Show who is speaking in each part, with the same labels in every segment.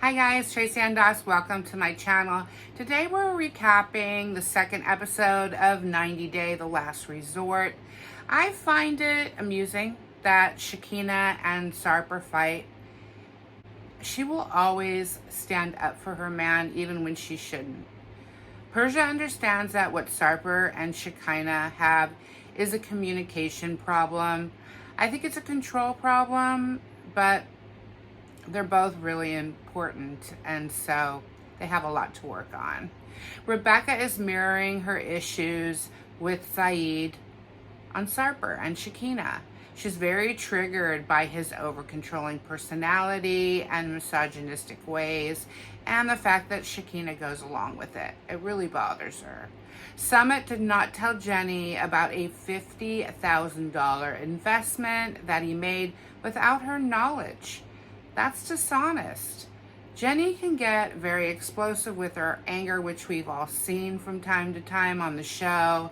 Speaker 1: Hi guys, Tracy and Doss. Welcome to my channel. Today we're recapping the second episode of 90 Day, The Last Resort. I find it amusing that Shakina and Sarper fight. She will always stand up for her man even when she shouldn't. Persia understands that what Sarper and Shakina have is a communication problem. I think it's a control problem, but they're both really important, and so they have a lot to work on. Rebecca is mirroring her issues with Saeed on Sarper and Shakina. She's very triggered by his over-controlling personality and misogynistic ways, and the fact that Shakina goes along with it. It really bothers her. Summit did not tell Jenny about a $50,000 investment that he made without her knowledge. That's dishonest. Jenny can get very explosive with her anger, which we've all seen from time to time on the show.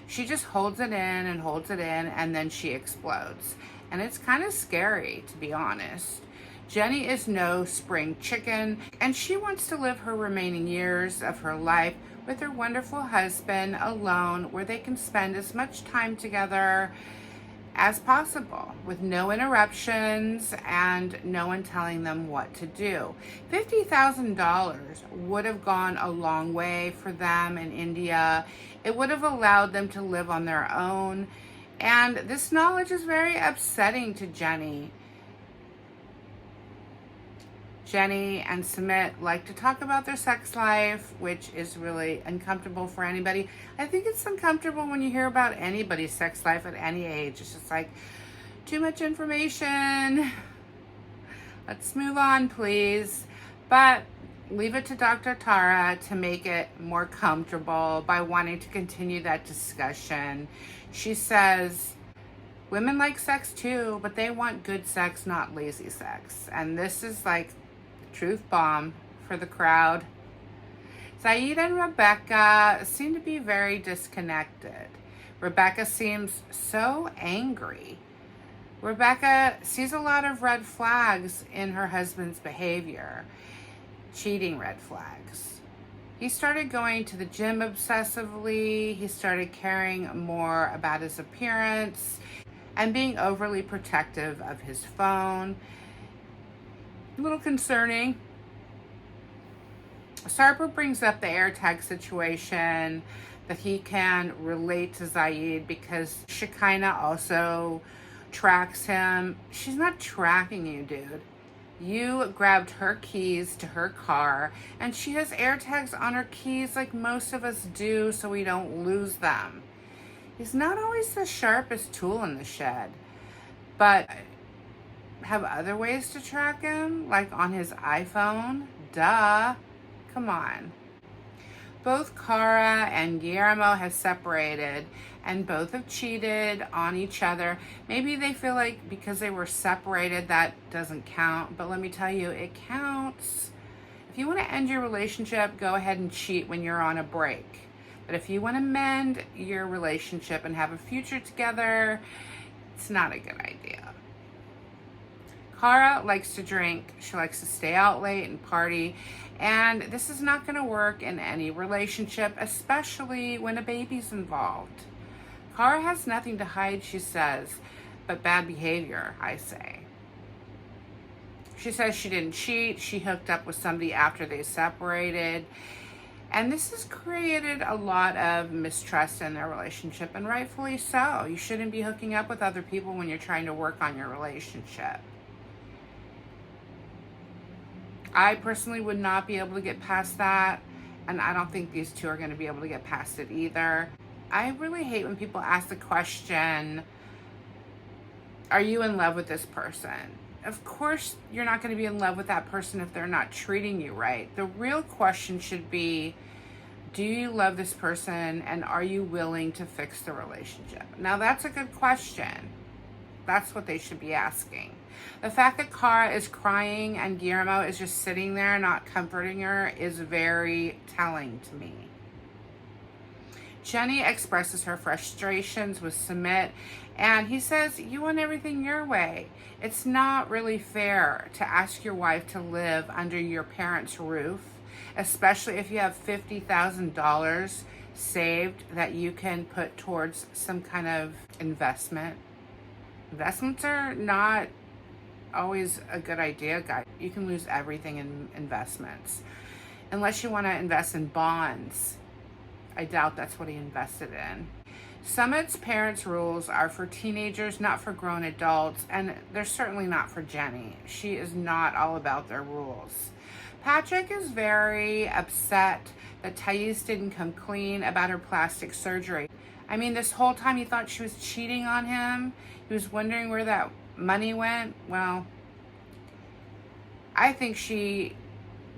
Speaker 1: She just holds it in and then she explodes. And it's kind of scary, to be honest. Jenny is no spring chicken, and she wants to live her remaining years of her life with her wonderful husband alone, where they can spend as much time together as possible with no interruptions and no one telling them what to do. $50,000 would have gone a long way for them in India. It would have allowed them to live on their own. And this knowledge is very upsetting to Jenny. Jenny and Sumit like to talk about their sex life, which is really uncomfortable for anybody. I think it's uncomfortable when you hear about anybody's sex life at any age. It's just like, too much information. Let's move on, please. But leave it to Dr. Tara to make it more comfortable by wanting to continue that discussion. She says, women like sex too, but they want good sex, not lazy sex. And this is like truth bomb for the crowd. Saeed and Rebecca seem to be very disconnected. Rebecca seems so angry. Rebecca sees a lot of red flags in her husband's behavior. Cheating red flags. He started going to the gym obsessively. He started caring more about his appearance and being overly protective of his phone. A little concerning. Sarper brings up the AirTag situation, that he can relate to Saeed because Shakina also tracks him. She's not tracking you, dude. You grabbed her keys to her car, and she has AirTags on her keys like most of us do so we don't lose them. He's not always the sharpest tool in the shed, but have other ways to track him, like on his iPhone. Duh. Come on. Both Cara and Guillermo have separated, and both have cheated on each other. Maybe they feel like because they were separated that doesn't count, but let me tell you, it counts. If you want to end your relationship, go ahead and cheat when you're on a break. But if you want to mend your relationship and have a future together, it's not a good idea. Cara likes to drink. She likes to stay out late and party. And this is not going to work in any relationship, especially when a baby's involved. Cara has nothing to hide, she says, but bad behavior, I say. She says she didn't cheat. She hooked up with somebody after they separated. And this has created a lot of mistrust in their relationship, and rightfully so. You shouldn't be hooking up with other people when you're trying to work on your relationship. I personally would not be able to get past that, and I don't think these two are going to be able to get past it either. I really hate when people ask the question, are you in love with this person? Of course, you're not going to be in love with that person if they're not treating you right. The real question should be, do you love this person, and are you willing to fix the relationship? Now, that's a good question. That's what they should be asking. The fact that Cara is crying and Guillermo is just sitting there not comforting her is very telling to me. Jenny expresses her frustrations with Sumit, and he says, "You want everything your way. It's not really fair to ask your wife to live under your parents' roof, especially if you have $50,000 saved that you can put towards some kind of investment." Investments are not always a good idea, guys. You can lose everything in investments. Unless you want to invest in bonds. I doubt that's what he invested in. Summit's parents' rules are for teenagers, not for grown adults, and they're certainly not for Jenny. She is not all about their rules. Patrick is very upset that Thais didn't come clean about her plastic surgery. I mean, this whole time he thought she was cheating on him. He was wondering where that money went. Well, I think she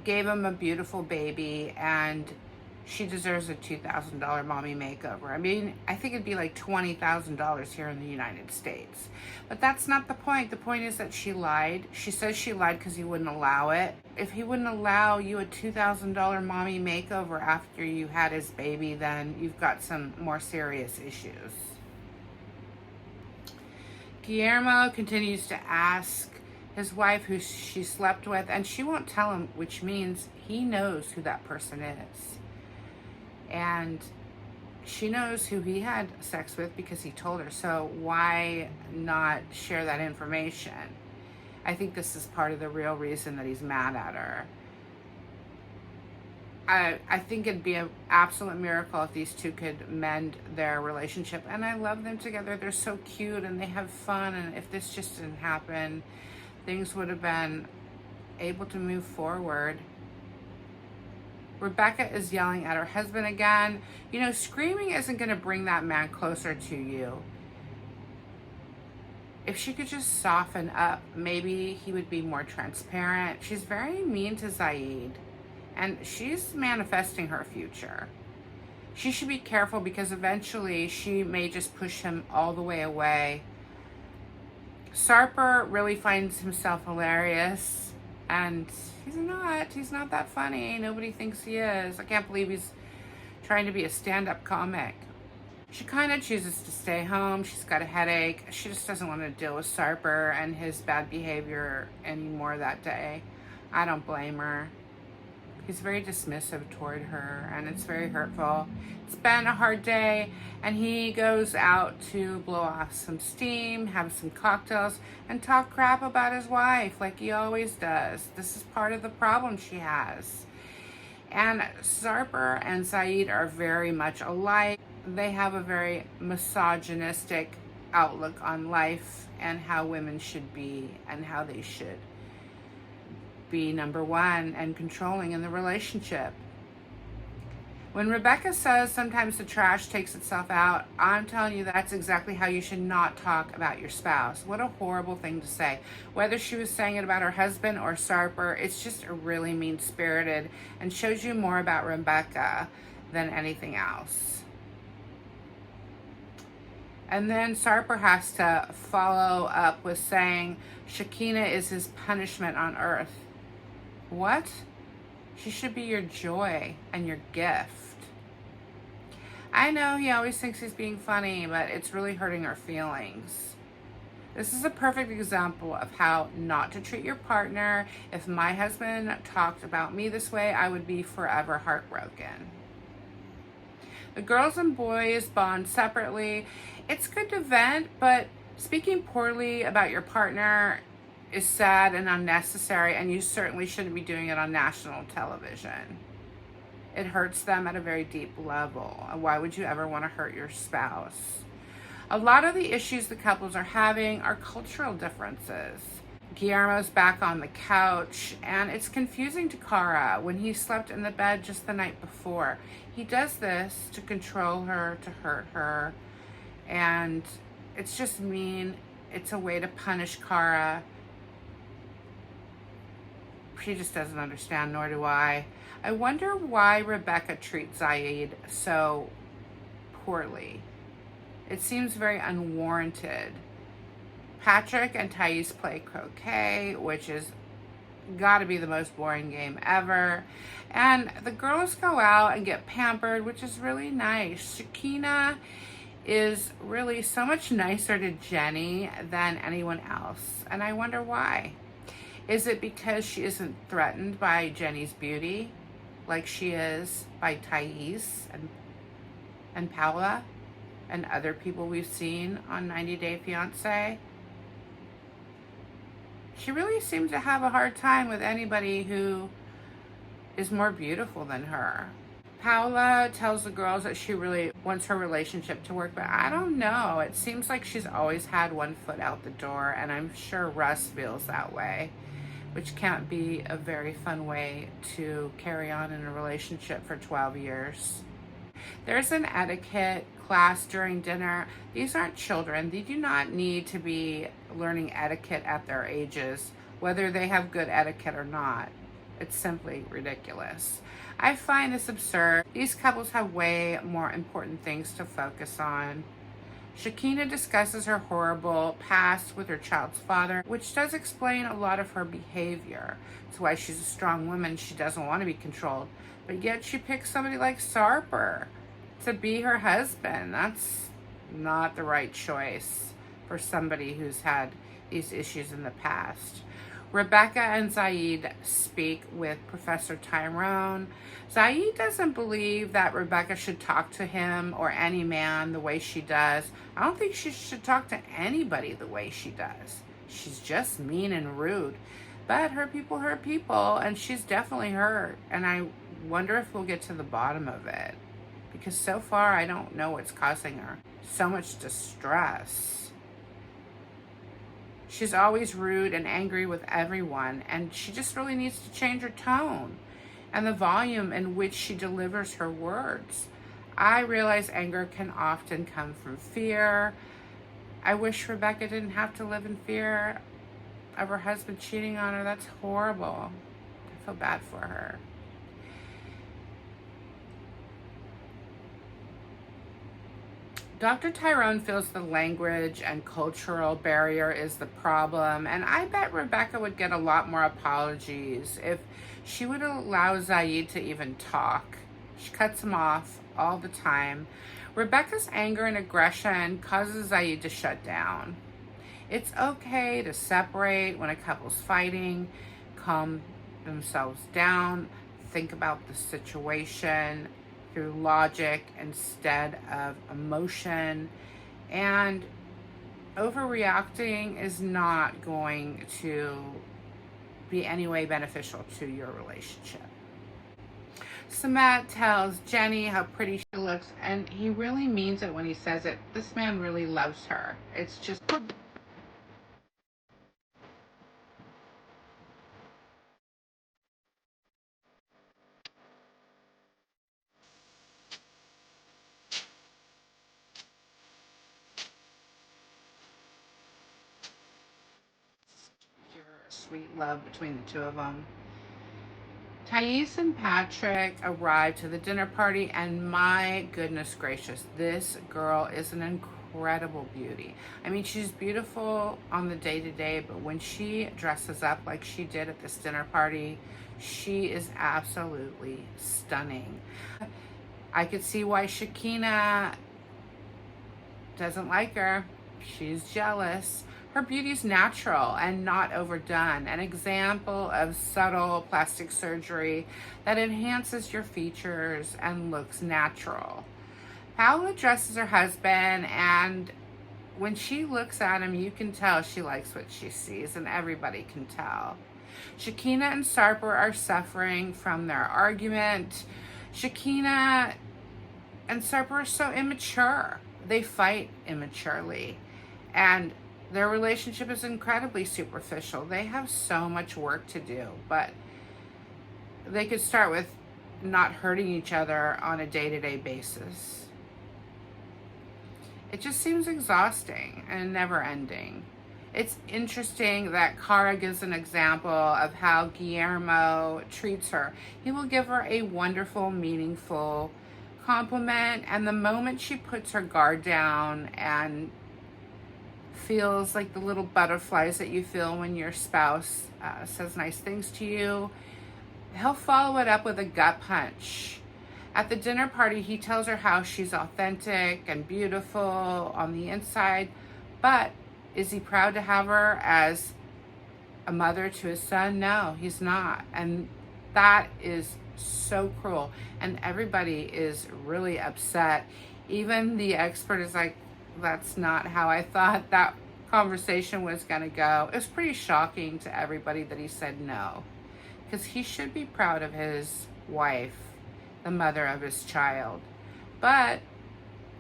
Speaker 1: gave him a beautiful baby, and she deserves a $2,000 mommy makeover. I mean, I think it'd be like $20,000 here in the United States. But that's not the point. The point is that she lied. She says she lied because he wouldn't allow it. If he wouldn't allow you a $2,000 mommy makeover after you had his baby, then you've got some more serious issues. Guillermo continues to ask his wife who she slept with, and she won't tell him, which means he knows who that person is. And she knows who he had sex with because he told her. So why not share that information? I think this is part of the real reason that he's mad at her. I think it'd be an absolute miracle if these two could mend their relationship. And I love them together. They're so cute and they have fun. And if this just didn't happen, things would have been able to move forward. Rebecca is yelling at her husband again. You know, screaming isn't going to bring that man closer to you. If she could just soften up, maybe he would be more transparent. She's very mean to Zaid, and she's manifesting her future. She should be careful because eventually she may just push him all the way away. Sarper really finds himself hilarious, and he's not that funny. Nobody thinks he is. I can't believe he's trying to be a stand-up comic. She kind of chooses to stay home. She's got a headache. She just doesn't want to deal with Sarper and his bad behavior anymore that day. I don't blame her. He's very dismissive toward her, and it's very hurtful. It's been a hard day, and he goes out to blow off some steam, have some cocktails, and talk crap about his wife like he always does. This is part of the problem she has. And Sarper and Saeed are very much alike. They have a very misogynistic outlook on life and how women should be and how they should be number one and controlling in the relationship. When Rebecca says sometimes the trash takes itself out, I'm telling you that's exactly how you should not talk about your spouse. What a horrible thing to say. Whether she was saying it about her husband or Sarper, it's just really mean-spirited and shows you more about Rebecca than anything else. And then Sarper has to follow up with saying Shekinah is his punishment on earth. What? She should be your joy and your gift. I know he always thinks he's being funny, but it's really hurting her feelings. This is a perfect example of how not to treat your partner. If my husband talked about me this way, I would be forever heartbroken. The girls and boys bond separately. It's good to vent, but speaking poorly about your partner is sad and unnecessary, and you certainly shouldn't be doing it on national television. It hurts them at a very deep level. Why would you ever want to hurt your spouse? A lot of the issues the couples are having are cultural differences. Guillermo's back on the couch, and it's confusing to Cara when he slept in the bed just the night before. He does this to control her, to hurt her, and it's just mean. It's a way to punish Cara. She just doesn't understand, nor do I. I wonder why Rebecca treats Zaid so poorly. It seems very unwarranted. Patrick and Thais play croquet, which is gotta be the most boring game ever. And the girls go out and get pampered, which is really nice. Shakina is really so much nicer to Jenny than anyone else. And I wonder why. Is it because she isn't threatened by Jenny's beauty like she is by Thais and Paula and other people we've seen on 90 Day Fiancé? She really seems to have a hard time with anybody who is more beautiful than her. Paula tells the girls that she really wants her relationship to work, but I don't know. It seems like she's always had one foot out the door, and I'm sure Russ feels that way, which can't be a very fun way to carry on in a relationship for 12 years. There's an etiquette class during dinner. These aren't children. They do not need to be learning etiquette at their ages, whether they have good etiquette or not. It's simply ridiculous. I find this absurd. These couples have way more important things to focus on. Shakina discusses her horrible past with her child's father, which does explain a lot of her behavior. It's why she's a strong woman. She doesn't want to be controlled. But yet she picks somebody like Sarper to be her husband. That's not the right choice for somebody who's had these issues in the past. Rebecca and Zaid speak with Professor Tyrone. Zaid doesn't believe that Rebecca should talk to him or any man the way she does. I don't think she should talk to anybody the way she does. She's just mean and rude. But hurt people, and she's definitely hurt. And I wonder if we'll get to the bottom of it. Because so far, I don't know what's causing her so much distress. She's always rude and angry with everyone, and she just really needs to change her tone and the volume in which she delivers her words. I realize anger can often come from fear. I wish Rebecca didn't have to live in fear of her husband cheating on her. That's horrible. I feel bad for her. Dr. Tyrone feels the language and cultural barrier is the problem, and I bet Rebecca would get a lot more apologies if she would allow Zaid to even talk. She cuts him off all the time. Rebecca's anger and aggression causes Zaid to shut down. It's okay to separate when a couple's fighting, calm themselves down, think about the situation through logic instead of emotion. And overreacting is not going to be any way beneficial to your relationship. Samet tells Jenny how pretty she looks, and he really means it when he says it. This man really loves her. It's just sweet love between the two of them. Thais and Patrick arrived to the dinner party, and my goodness gracious, this girl is an incredible beauty. I mean, she's beautiful on the day-to-day, but when she dresses up like she did at this dinner party, she is absolutely stunning. I could see why Shakina doesn't like her. She's jealous. Her beauty is natural and not overdone, an example of subtle plastic surgery that enhances your features and looks natural. Paula dresses her husband, and when she looks at him, you can tell she likes what she sees, and everybody can tell. Shakina and Sarper are suffering from their argument. Shakina and Sarper are so immature. They fight immaturely, and their relationship is incredibly superficial. They have so much work to do, but they could start with not hurting each other on a day-to-day basis. It just seems exhausting and never-ending. It's interesting that Cara gives an example of how Guillermo treats her. He will give her a wonderful, meaningful compliment, and the moment she puts her guard down and feels like the little butterflies that you feel when your spouse says nice things to you. He'll follow it up with a gut punch. At the dinner party, he tells her how she's authentic and beautiful on the inside, but is he proud to have her as a mother to his son? No, he's not. And that is so cruel. And everybody is really upset. Even the expert is like, that's not how I thought that conversation was going to go. It was pretty shocking to everybody that he said no, because he should be proud of his wife, the mother of his child. But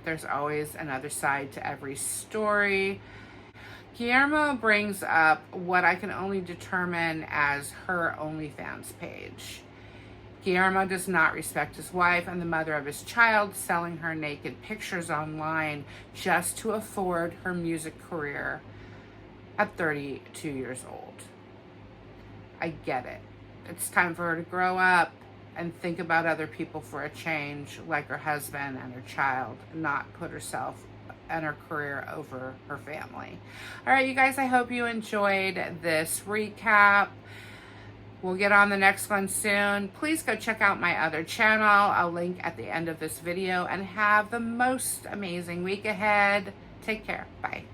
Speaker 1: there's always another side to every story. Guillermo brings up what I can only determine as her OnlyFans page. Guillermo does not respect his wife and the mother of his child, selling her naked pictures online just to afford her music career at 32 years old. I get it. It's time for her to grow up and think about other people for a change, like her husband and her child, not put herself and her career over her family. All right, you guys, I hope you enjoyed this recap. We'll get on the next one soon. Please go check out my other channel. I'll link at the end of this video, and have the most amazing week ahead. Take care. Bye.